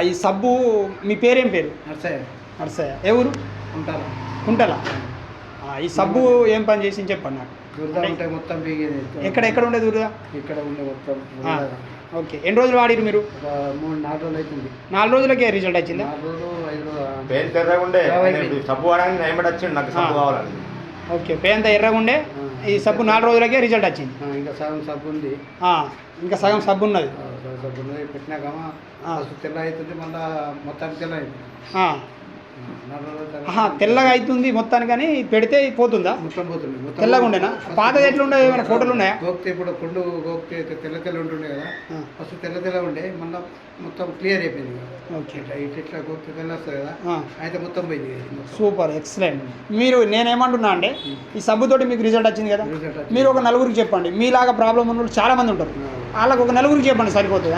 ఈ సబ్బు మీ పేరేం పేరు? నర్సయ్య. నర్సయ్య. ఏ ఊరు? ఉంటారా కుంటల. ఈ సబ్బు ఏం పని చేసి చెప్పండి నాకు. దురద ఉంటే మొత్తం పీకేది. ఎక్కడ ఉండే దురద? ఇక్కడ ఉండే మొత్తం. ఓకే. ఎన్ని రోజులు వాడిరు మీరు? 3-4 రోజులు అవుతుంది. 4 రోజులకే రిజల్ట్ వచ్చిందా? 4 రోజులు 5 రోజులు. పెయిన్ తెర్రగా ఉండే సబ్బు వాడడానికి నయమడి వచ్చిండు, నాకు సబ్బు కావాలని. ఓకే. పేంత ఎర్రగా ఉండే ఈ సబ్బు 4 రోజులకే రిజల్ట్ వచ్చింది. ఇంకా సగం సబ్బు ఉంది. ఇంకా సగం సబ్బు ఉన్నది. సబ్బు ఉన్నది పెట్టినాక తెల్ల అవుతుంది, మళ్ళీ మొత్తానికి తెల్ల అవుతుంది. తెల్లగా అవుతుంది మొత్తానికి, కానీ పెడితే పోతుందా? మొత్తం పోతుంది. తెల్లగా ఉండేనా? పాతది ఎట్లా ఉండే? ఏమైనా ఫోటోలు ఉన్నాయా? గోక్తే ఇప్పుడు కొండు గోక్తే తెల్ల ఉంటుండే కదా, ఫస్ట్ తెల్ల ఉండే, మళ్ళీ మొత్తం క్లియర్ అయిపోయింది. ఓకే. ఇట్లా గోక్తే తెల్ల వస్తుంది కదా, అయితే మొత్తం పోయింది. Super, excellent. మీరు నేనేమంటున్నా అంటే ఈ సబ్బుతోటి మీకు రిజల్ట్ వచ్చింది కదా, మీరు ఒక నలుగురికి చెప్పండి. మీలాగా ప్రాబ్లం ఉన్న వాళ్ళు చాలా మంది ఉంటారు, వాళ్ళకి ఒక నలుగురికి చెప్పండి సరిపోతుంది.